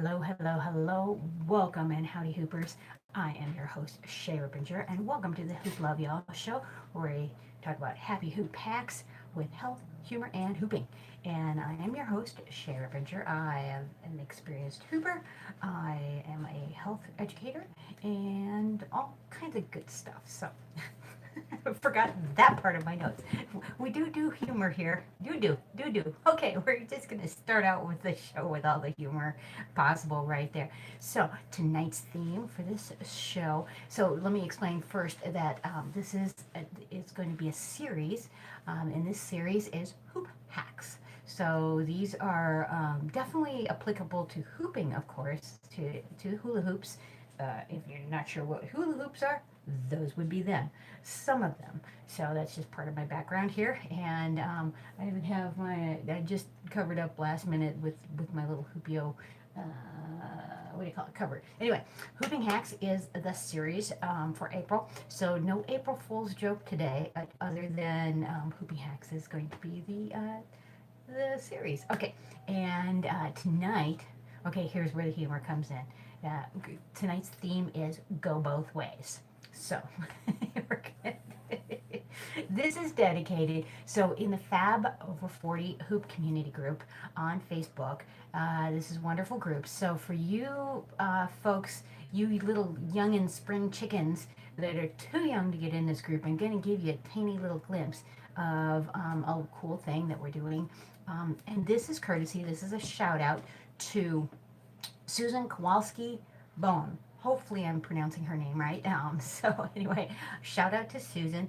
Hello, hello, hello. Welcome and howdy hoopers. I am your host, Shay Rippinger, and welcome to the Hoop Love Y'all show where we talk about happy hoop hacks with health, humor, and hooping. And I am your host, Shay Rippinger. I am an experienced hooper. I am a health educator and all kinds of good stuff. So I forgot that part of my notes. We do humor here. Do. Okay, we're just gonna start out with the show with all the humor possible right there. So tonight's theme for this show. So let me explain first that this is it's going to be a series, and this series is hoop hacks. So these are definitely applicable to hooping, of course, to hula hoops. If you're not sure what hula hoops are, those would be them, some of them. So that's just part of my background here. And I even have I just covered up last minute with my little hoopio, what do you call it, cover. Anyway, Hooping Hacks is the series for April. So no April Fool's joke today, other than Hooping Hacks is going to be the series. Okay, and tonight, okay, here's where the humor comes in. Tonight's theme is go both ways. So, this is dedicated. So, in the Fab Over 40 Hoop Community Group on Facebook, this is wonderful group. So, for you folks, you little young and spring chickens that are too young to get in this group, I'm going to give you a tiny little glimpse of a cool thing that we're doing. And this is courtesy, this is a shout out to Susan Kowalski Bone. Hopefully, I'm pronouncing her name right. So, anyway, shout out to Susan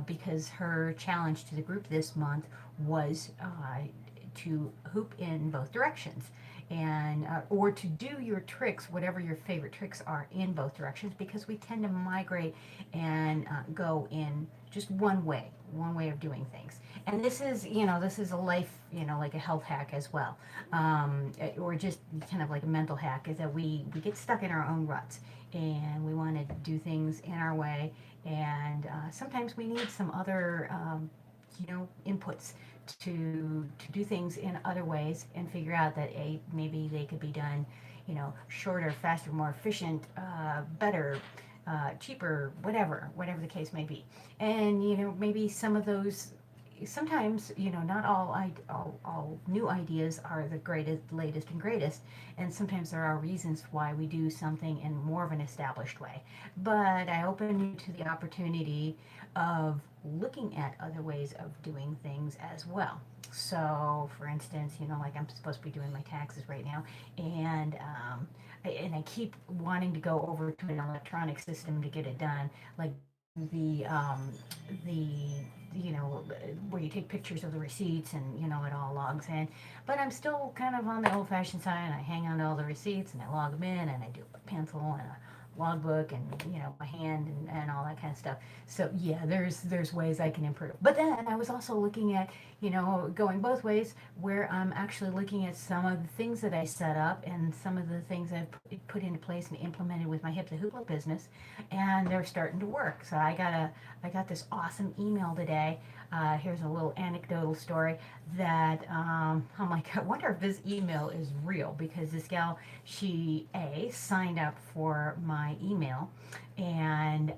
because her challenge to the group this month was to hoop in both directions and or to do your tricks, whatever your favorite tricks are, in both directions because we tend to migrate and go in just one way of doing things. And this is a life, like a health hack as well, or just kind of like a mental hack, is that we get stuck in our own ruts and we want to do things in our way, and sometimes we need some other inputs to do things in other ways and figure out that maybe they could be done, shorter, faster, more efficient, better, cheaper, whatever the case may be. And maybe some of those, sometimes not all new ideas are the greatest, latest and greatest, and sometimes there are reasons why we do something in more of an established way. But I open you to the opportunity of looking at other ways of doing things as well. So for instance, like I'm supposed to be doing my taxes right now, and I keep wanting to go over to an electronic system to get it done, like the where you take pictures of the receipts and it all logs in. But I'm still kind of on the old-fashioned side. I hang on to all the receipts and I log them in, and I do a pencil and a logbook and by hand and all that kind of stuff. So yeah, there's ways I can improve. But then I was also looking at going both ways, where I'm actually looking at some of the things that I set up and some of the things I've put into place and implemented with my Hip the Hoopla business, and they're starting to work. So I got this awesome email today. Here's a little anecdotal story that I'm like, I wonder if this email is real, because this gal, she signed up for my email, and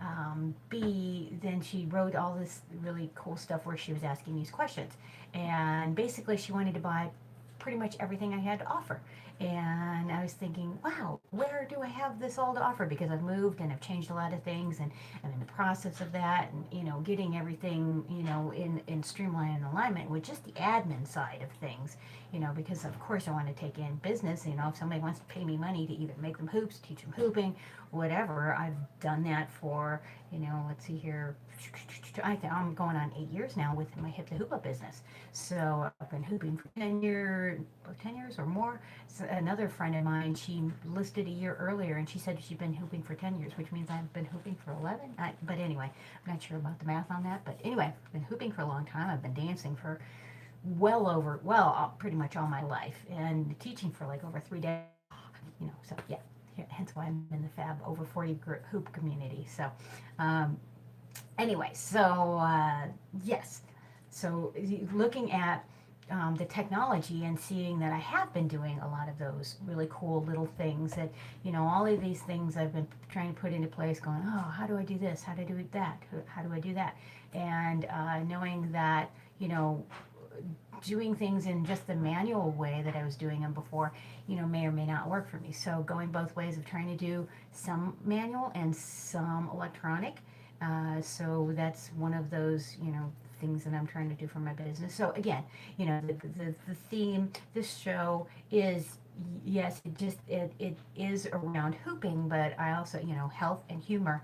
B, then she wrote all this really cool stuff where she was asking these questions, and basically she wanted to buy pretty much everything I had to offer. And I was thinking, wow, where do I have this all to offer? Because I've moved and I've changed a lot of things, and I'm in the process of that, and getting everything in streamline and alignment with just the admin side of things. Because of course I want to take in business. If somebody wants to pay me money to either make them hoops, teach them hooping, whatever, I've done that for let's see here, I'm going on 8 years now with my Hip the Hoopla business. So I've been hooping for 10 years or more. So another friend of mine, she listed a year earlier, and she said she'd been hooping for 10 years, which means I've been hooping for 11. But anyway, I'm not sure about the math on that. But anyway, I've been hooping for a long time. I've been dancing for pretty much all my life, and teaching for like over 3 days. So yeah, hence why I'm in the Fab Over 40 hoop community. So um, anyway, so yes, so looking at the technology and seeing that I have been doing a lot of those really cool little things that, all of these things I've been trying to put into place, going, oh, how do I do this? How do I do that? How do I do that? And knowing that, you know, doing things in just the manual way that I was doing them before, may or may not work for me. So going both ways of trying to do some manual and some electronic. So that's one of those, things that I'm trying to do for my business. So again, the theme, this show is, yes, it is around hooping, but I also, health and humor.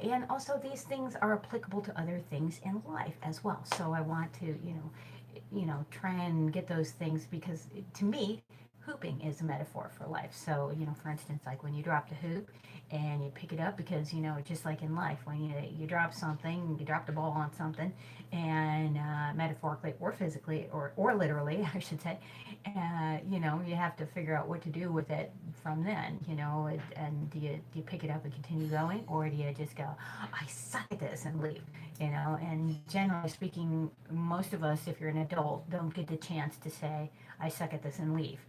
And also these things are applicable to other things in life as well. So I want to, try and get those things because to me, hooping is a metaphor for life. So, for instance, like when you drop the hoop and you pick it up because, just like in life, when you drop something, you drop the ball on something, and metaphorically or physically or literally, I should say, you have to figure out what to do with it from then, and do you pick it up and continue going, or do you just go, I suck at this and leave? And generally speaking, most of us, if you're an adult, don't get the chance to say, I suck at this and leave.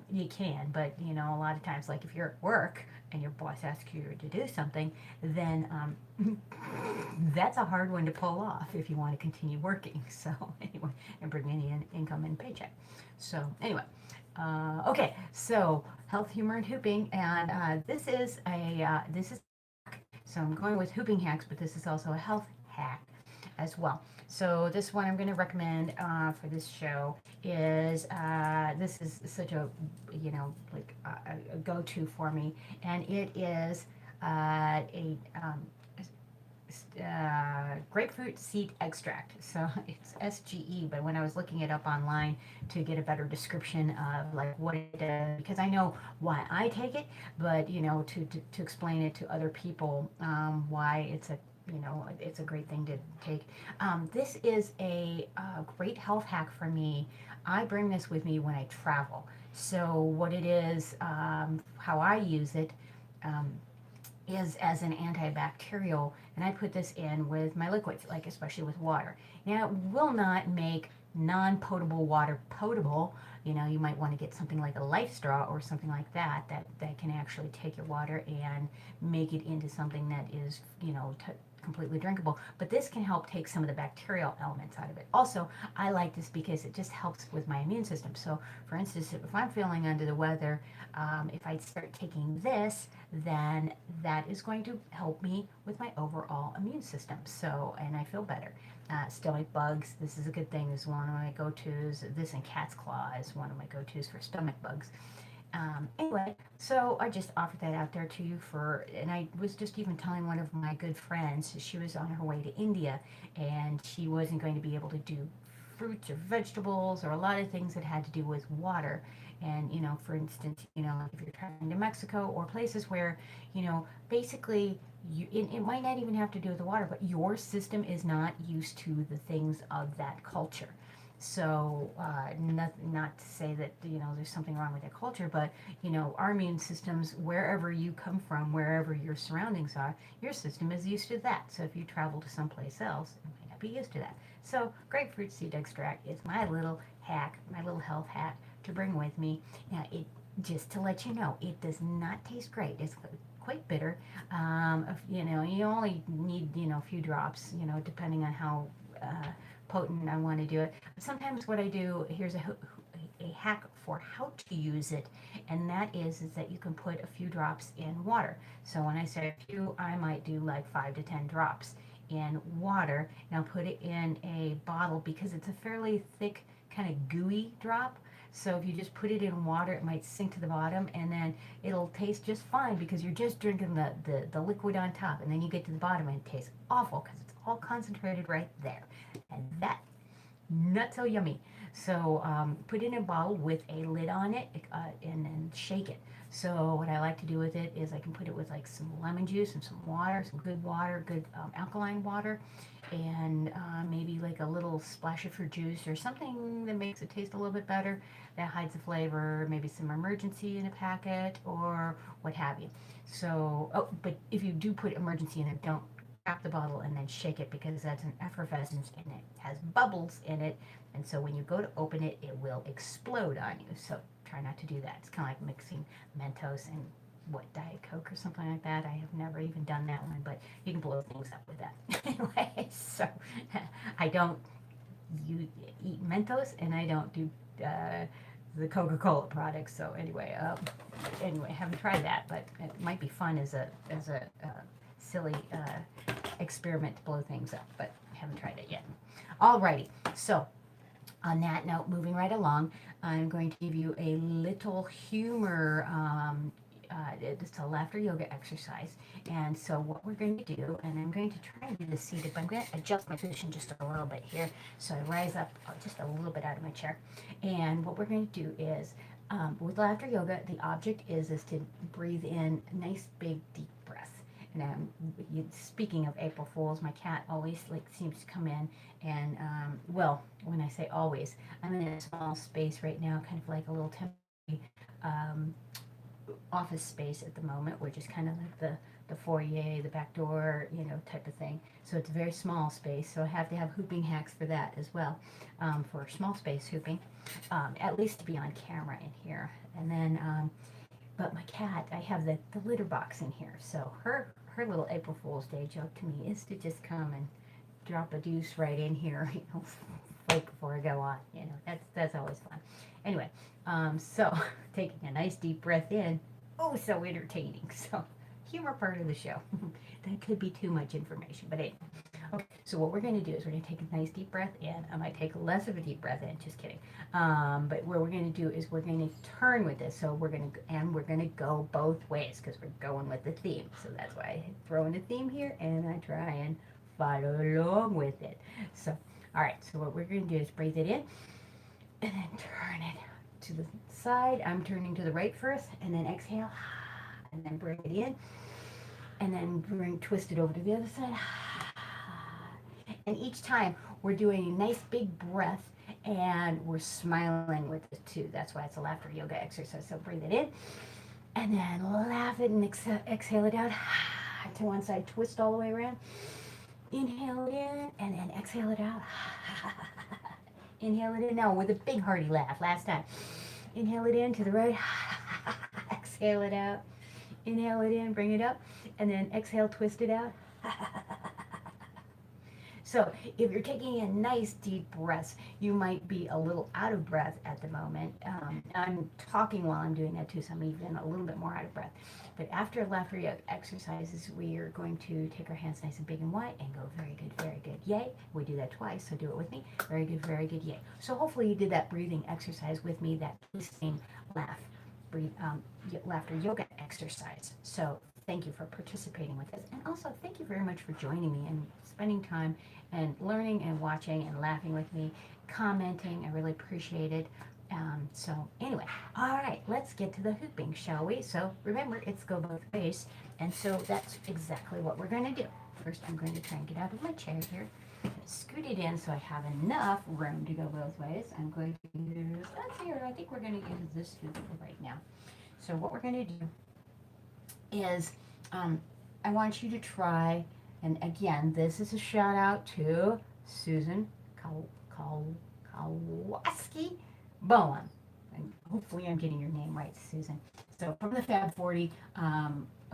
You can, but a lot of times, like if you're at work and your boss asks you to do something, then that's a hard one to pull off if you want to continue working. So anyway, and bring any income and paycheck. So anyway, okay, so health, humor, and hooping, and this is so I'm going with hooping hacks, but this is also a health hack as well. So this one I'm going to recommend for this show is this is such a a go-to for me, and it is a grapefruit seed extract. So it's SGE, but when I was looking it up online to get a better description of like what it does, because I know why I take it, but to explain it to other people, why it's a great thing to take. This is a great health hack for me. I bring this with me when I travel. So what it is, how I use it. Is as an antibacterial, and I put this in with my liquids, like especially with water. Now, it will not make non-potable water potable. You might want to get something like a life straw or something like that can actually take your water and make it into something that is, completely drinkable. But this can help take some of the bacterial elements out of it. Also, I like this because it just helps with my immune system. So, for instance, if I'm feeling under the weather, if I start taking this, then that is going to help me with my overall immune system. So, and I feel better. Stomach bugs, this is a good thing, is one of my go-tos. This and cat's claw is one of my go-tos for stomach bugs. Anyway, so I just offered that out there to you and I was just even telling one of my good friends, she was on her way to India and she wasn't going to be able to do fruits or vegetables or a lot of things that had to do with water. And, for instance, if you're traveling to Mexico or places where, basically it might not even have to do with the water, but your system is not used to the things of that culture. So, not to say that, there's something wrong with that culture, but, our immune systems, wherever you come from, wherever your surroundings are, your system is used to that. So if you travel to someplace else, it might not be used to that. So grapefruit seed extract is my little hack, my little health hack to bring with me. Now, just to let you know, it does not taste great. It's quite bitter. You only need, a few drops, depending on how potent I want to do it. But sometimes what I do, here's a hack for how to use it, and that is that you can put a few drops in water. So when I say a few, I might do like 5 to 10 drops in water, and I'll put it in a bottle because it's a fairly thick, kind of gooey drop. So if you just put it in water, it might sink to the bottom, and then it'll taste just fine because you're just drinking the liquid on top, and then you get to the bottom and it tastes awful because it's all concentrated right there. And that, not so yummy. So put it in a bowl with a lid on it, and then shake it. So what I like to do with it is I can put it with like some lemon juice and some water, some good water, good alkaline water, and maybe like a little splash of fruit juice or something that makes it taste a little bit better, that hides the flavor, maybe some emergency in a packet or what have you. So, oh, but if you do put emergency in it, don't tap the bottle and then shake it because that's an effervescence and it has bubbles in it. And so when you go to open it, it will explode on you. So try not to do that. It's kind of like mixing Mentos and what, Diet Coke or something like that. I have never even done that one, but you can blow things up with that. Anyway, so I don't eat Mentos and I don't do the Coca-Cola products. So anyway, haven't tried that, but it might be fun as a silly experiment to blow things up, but haven't tried it yet. Alrighty, so on that note, moving right along, I'm going to give you a little humor. It's a laughter yoga exercise. And so what we're going to do, and I'm going to try and do this seated, but I'm going to adjust my position just a little bit here. So I rise up just a little bit out of my chair. And what we're going to do is, with laughter yoga, the object is to breathe in nice, big, deep breaths. And speaking of April Fools, my cat always seems to come in and, well, when I say always, I'm in a small space right now, kind of like a little temporary office space at the moment, which is kind of like the foyer, the back door, type of thing. So it's a very small space. So I have to have hooping hacks for that as well, for small space hooping, at least to be on camera in here. And then, but my cat, I have the litter box in here. So her little April Fool's Day joke to me is to just come and drop a deuce right in here, right before I go on. That's always fun. Anyway, so taking a nice deep breath in, oh, so entertaining. So humor part of the show. That could be too much information, but anyway. Okay, so what we're going to do is we're going to take a nice deep breath in. I might take less of a deep breath in, just kidding. But what we're going to do is we're going to turn with this. So we're going to go both ways because we're going with the theme. So that's why I throw in a theme here and I try and follow along with it. So, all right, so what we're going to do is breathe it in and then turn it to the side. I'm turning to the right first and then exhale and then bring it in and then twist it over to the other side. And each time we're doing a nice big breath and we're smiling with it too. That's why it's a laughter yoga exercise. So breathe it in and then laugh it and exhale it out to one side. Twist all the way around. Inhale it in and then exhale it out. Inhale it in now with a big hearty laugh. Last time. Inhale it in to the right. Exhale it out. Inhale it in, bring it up, and then exhale, twist it out. So if you're taking a nice deep breath, you might be a little out of breath at the moment. I'm talking while I'm doing that too, so I'm even a little bit more out of breath. But after laughter yoga exercises, we are going to take our hands nice and big and wide and go very good, yay. We do that twice, so do it with me. Very good, yay. So hopefully you did that breathing exercise with me, that twisting laughter yoga exercise. So thank you for participating with us. And also thank you very much for joining me and spending time and learning and watching and laughing with me, commenting. I really appreciate it. So anyway, all right, let's get to the hooping, shall we? So remember, it's go both ways. And so that's exactly what we're going to do. First, I'm going to try and get out of my chair here, scoot it in so I have enough room to go both ways. I'm going to use, let's see, I think we're going to use this hoop right now. So what we're going to do is, I want you to try, and again, this is a shout out to Susan Kowalski Bowen. And hopefully I'm getting your name right, Susan. So from the Fab 40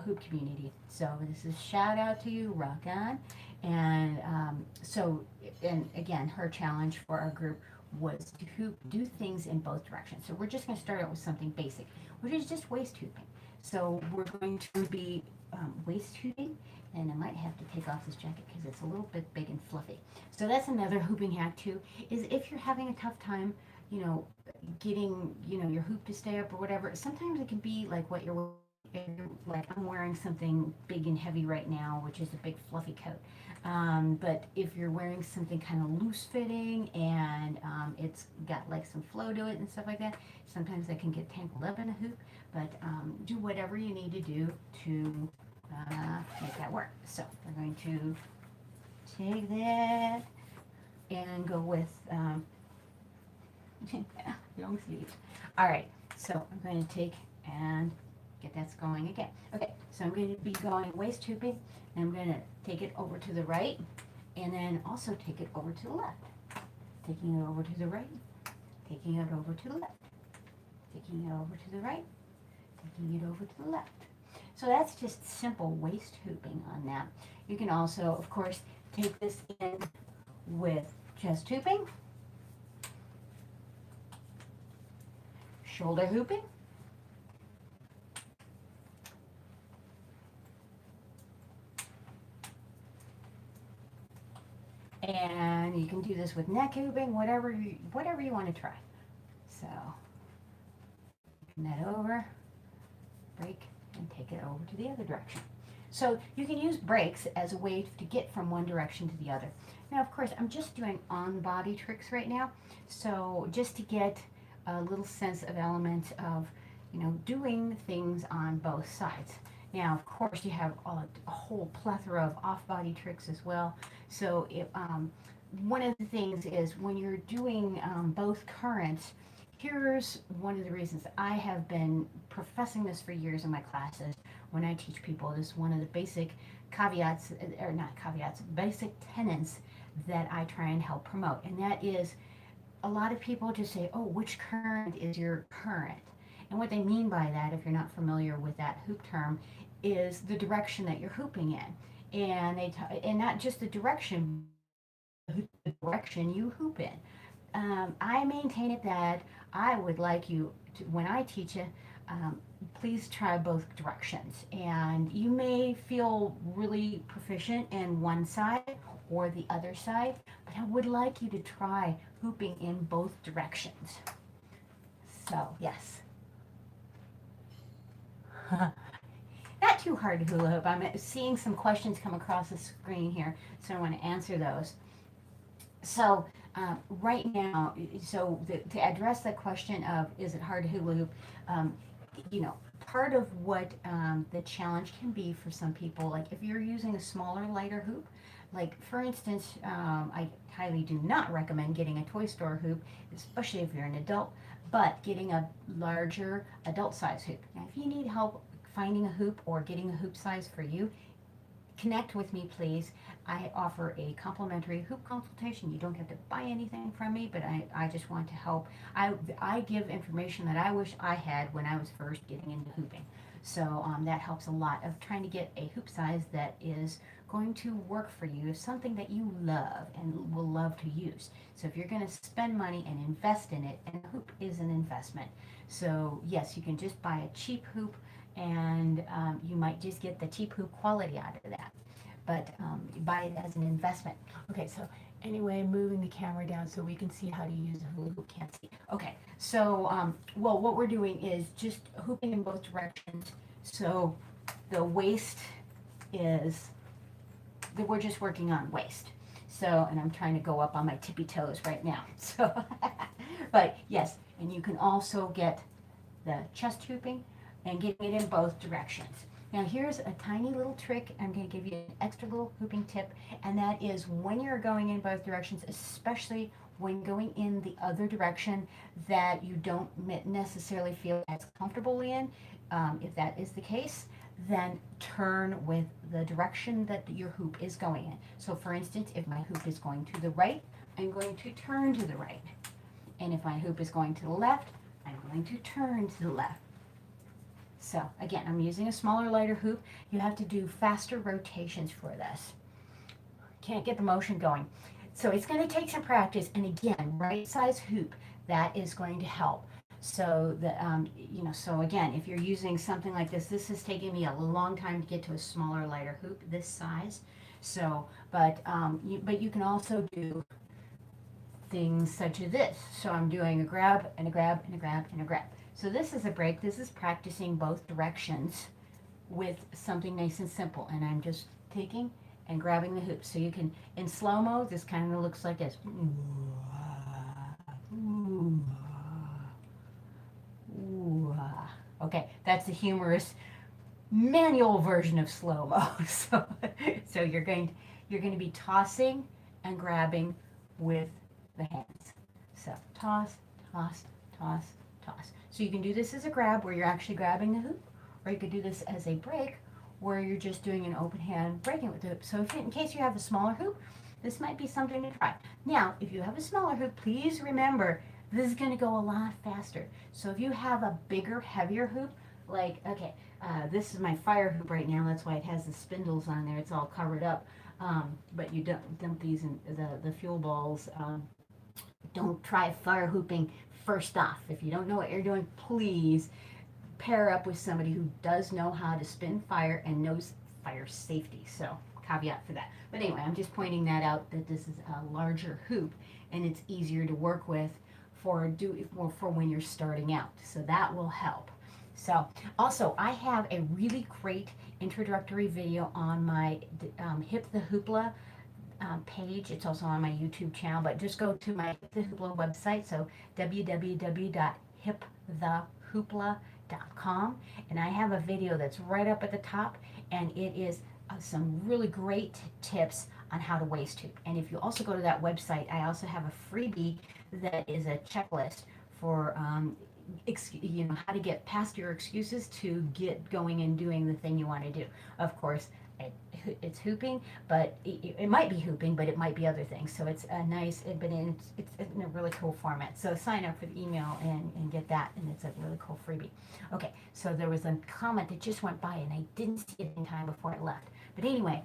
hoop community. So this is a shout out to you, rock on. And and again, her challenge for our group was to do things in both directions. So we're just going to start out with something basic, which is just waist hooping. So we're going to be waist hooping, and I might have to take off this jacket because it's a little bit big and fluffy. So that's another hooping hack too, is if you're having a tough time, getting, your hoop to stay up or whatever, sometimes it can be like what you're like I'm wearing something big and heavy right now, which is a big fluffy coat. But if you're wearing something kind of loose fitting and it's got like some flow to it and stuff like that, sometimes that can get tangled up in a hoop. But do whatever you need to do to make that work. So we're going to take that and go with long sleeves. All right, so I'm going to take and Get that going again. Okay, so I'm going to be going waist hooping, and I'm going to take it over to the right, and then also take it over to the left. Taking it over to the right, taking it over to the left, taking it over to the right, taking it over to the left. So that's just simple waist hooping on that. You can also, of course, take this in with chest hooping, shoulder hooping, and you can do this with neck hooping, whatever you want to try. So, turn that over, break, and take it over to the other direction. So you can use breaks as a way to get from one direction to the other. Now, of course, I'm just doing on-body tricks right now, so just to get a little sense of element of, doing things on both sides. Now, of course, you have a whole plethora of off-body tricks as well. So one of the things is when you're doing both currents, here's one of the reasons I have been professing this for years in my classes when I teach people. This is one of the basic caveats, or not caveats, basic tenets that I try and help promote. And that is, a lot of people just say, oh, which current is your current? And what they mean by that, if you're not familiar with that hoop term, is the direction that you're hooping in. And and not just the direction you hoop in. I maintain it that I would like you to, when I teach it, please try both directions. And you may feel really proficient in one side or the other side, but I would like you to try hooping in both directions. So, yes. Not too hard to hula hoop. I'm seeing some questions come across the screen here, so I want to answer those. So right now, to address the question of is it hard to hula hoop, part of what the challenge can be for some people, like if you're using a smaller, lighter hoop, like for instance, I highly do not recommend getting a toy store hoop, especially if you're an adult, but getting a larger adult size hoop. Now, if you need help finding a hoop or getting a hoop size for you, connect with me, please. I offer a complimentary hoop consultation. You don't have to buy anything from me, but I just want to help. I give information that I wish I had when I was first getting into hooping. So that helps a lot of trying to get a hoop size that is going to work for you, something that you love and will love to use. So if you're going to spend money and invest in it, and a hoop is an investment. So yes, you can just buy a cheap hoop, and you might just get the cheap hoop quality out of that. But you buy it as an investment. Okay, so anyway, moving the camera down so we can see how to use a hula hoop. Can't see. Okay, so well, what we're doing is just hooping in both directions. So the waist is, we're just working on waist. So, and I'm trying to go up on my tippy toes right now. So, but yes, and you can also get the chest hooping and getting it in both directions. Now here's a tiny little trick. I'm going to give you an extra little hooping tip, and that is when you're going in both directions, especially when going in the other direction that you don't necessarily feel as comfortable in, if that is the case, then turn with the direction that your hoop is going in. So for instance, if my hoop is going to the right, I'm going to turn to the right. And if my hoop is going to the left, I'm going to turn to the left. So again, I'm using a smaller, lighter hoop. You have to do faster rotations for this. Can't get the motion going. So it's going to take some practice. And again, right size hoop, that is going to help. So so again, if you're using something like this has taken me a long time to get to a smaller, lighter hoop this size. So, but you can also do things such as this. So I'm doing a grab and a grab and a grab and a grab. So this is a break. This is practicing both directions with something nice and simple. And I'm just taking and grabbing the hoop. So you can, in slow-mo, this kind of looks like this. Okay, that's the humorous manual version of slow-mo. So you're going to be tossing and grabbing with the hands. So toss, toss, toss, toss. So you can do this as a grab where you're actually grabbing the hoop, or you could do this as a break where you're just doing an open hand breaking with the hoop. So if, in case you have a smaller hoop, this might be something to try. Now, if you have a smaller hoop, please remember this is going to go a lot faster. So if you have a bigger, heavier hoop, like, okay, this is my fire hoop right now. That's why it has the spindles on there. It's all covered up. But you dump these in the fuel balls. Don't try fire hooping first off. If you don't know what you're doing, please pair up with somebody who does know how to spin fire and knows fire safety. So caveat for that. But anyway, I'm just pointing that out, that this is a larger hoop and it's easier to work with for when you're starting out. So that will help. So also, I have a really great introductory video on my Hip the Hoopla page. It's also on my YouTube channel, but just go to my Hip the Hoopla website, so www.hipthehoopla.com, and I have a video that's right up at the top, and it is some really great tips on how to waist hoop. And if you also go to that website, I also have a freebie that is a checklist for how to get past your excuses to get going and doing the thing you want to do. Of course, it's hooping, but it might be hooping, but it might be other things. So it's a nice, but it's in a really cool format. So sign up for the email and get that, and it's a really cool freebie. Okay, so there was a comment that just went by, and I didn't see it in time before I left. But anyway,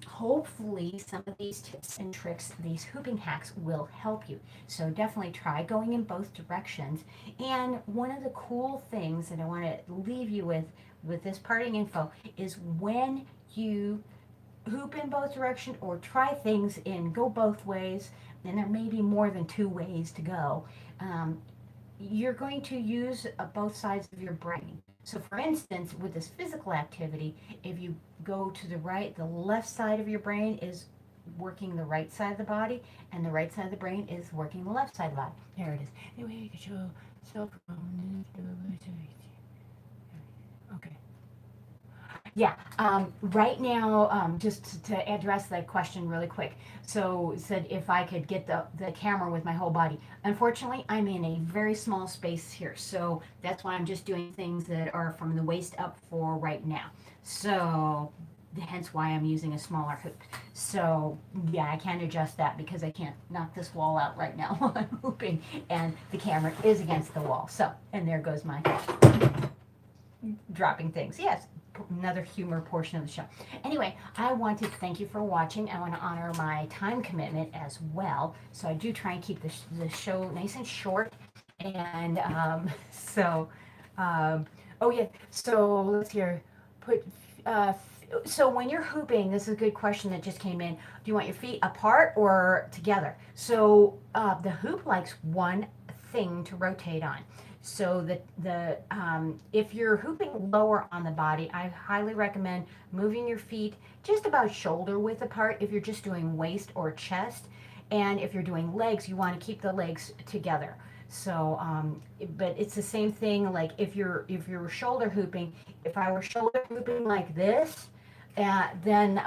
hopefully some of these tips and tricks, these hooping hacks, will help you. So definitely try going in both directions. And one of the cool things that I want to leave you with this parting info is when you hoop in both directions or try things and go both ways, and there may be more than two ways to go, you're going to use both sides of your brain. So for instance, with this physical activity, if you go to the right, the left side of your brain is working the right side of the body, and the right side of the brain is working the left side of the body. There it is. Anyway, you can show self. Okay. Yeah, right now, just to address that question really quick. So it said if I could get the camera with my whole body. Unfortunately, I'm in a very small space here. So that's why I'm just doing things that are from the waist up for right now. So hence why I'm using a smaller hoop. So yeah, I can't adjust that because I can't knock this wall out right now while I'm hooping. And the camera is against the wall. So, and there goes my dropping things. Yes, another humor portion of the show. Anyway, I want to thank you for watching. I want to honor my time commitment as well. So I do try and keep the show nice and short. And oh yeah, so let's hear, so when you're hooping, this is a good question that just came in. Do you want your feet apart or together? So the hoop likes one thing to rotate on. So if you're hooping lower on the body, I highly recommend moving your feet just about shoulder width apart if you're just doing waist or chest. And if you're doing legs, you want to keep the legs together. So, but it's the same thing. Like if you're shoulder hooping, if I were shoulder hooping like this, then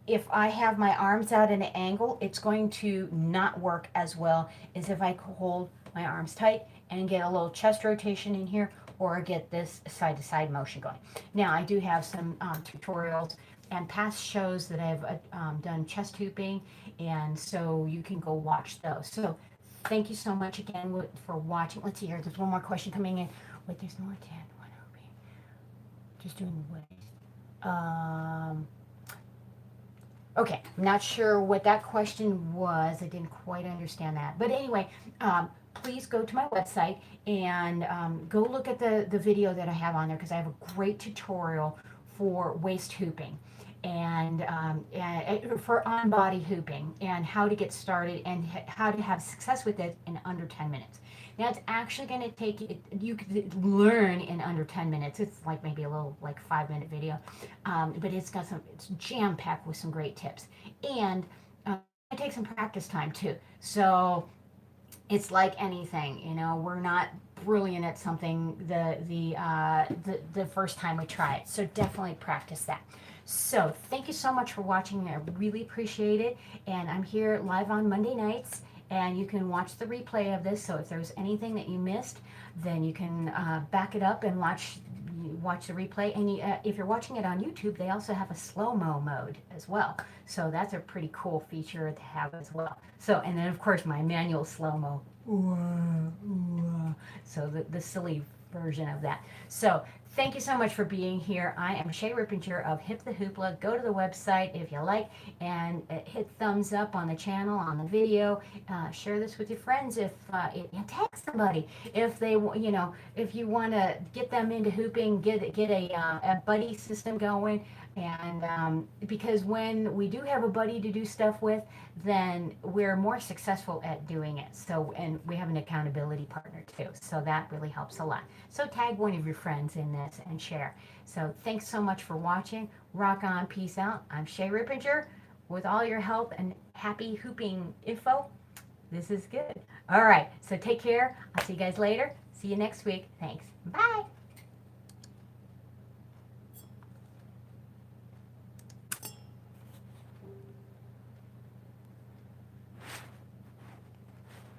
if I have my arms out at an angle, it's going to not work as well as if I hold my arms tight and get a little chest rotation in here, or get this side-to-side motion going. Now, I do have some tutorials and past shows that I've done chest hooping, and so you can go watch those. So thank you so much again for watching. Let's see here. There's one more question coming in. Wait, there's no more 10. One hooping. Just doing waist. Okay, I'm not sure what that question was. I didn't quite understand that. But anyway, please go to my website and go look at the video that I have on there, because I have a great tutorial for waist hooping and for on-body hooping, and how to get started and how to have success with it in under 10 minutes. Now, it's actually going to take you could learn in under 10 minutes. It's like maybe a little 5-minute video, but it's jam-packed with some great tips. And it takes some practice time too. So it's like anything, we're not brilliant at something the first time we try it. So definitely practice that. So thank you so much for watching. I really appreciate it. And I'm here live on Monday nights, and you can watch the replay of this. So if there's anything that you missed, then you can back it up and watch watch the replay. And if you're watching it on YouTube, they also have a slow-mo mode as well. So that's a pretty cool feature to have as well. So, and then of course my manual slow-mo. So the silly version of that. So thank you so much for being here. I am Shay Rippinger of Hip the Hoopla. Go to the website if you like, and hit thumbs up on the channel, on the video. Share this with your friends if and tag somebody if they, if you want to get them into hooping, get a buddy system going. And because when we do have a buddy to do stuff with, then we're more successful at doing it. So, and we have an accountability partner too. So that really helps a lot. So tag one of your friends in this and share. So thanks so much for watching. Rock on, peace out. I'm Shay Rippinger. With all your help and happy hooping info, this is good. All right, so take care. I'll see you guys later. See you next week. Thanks. Bye.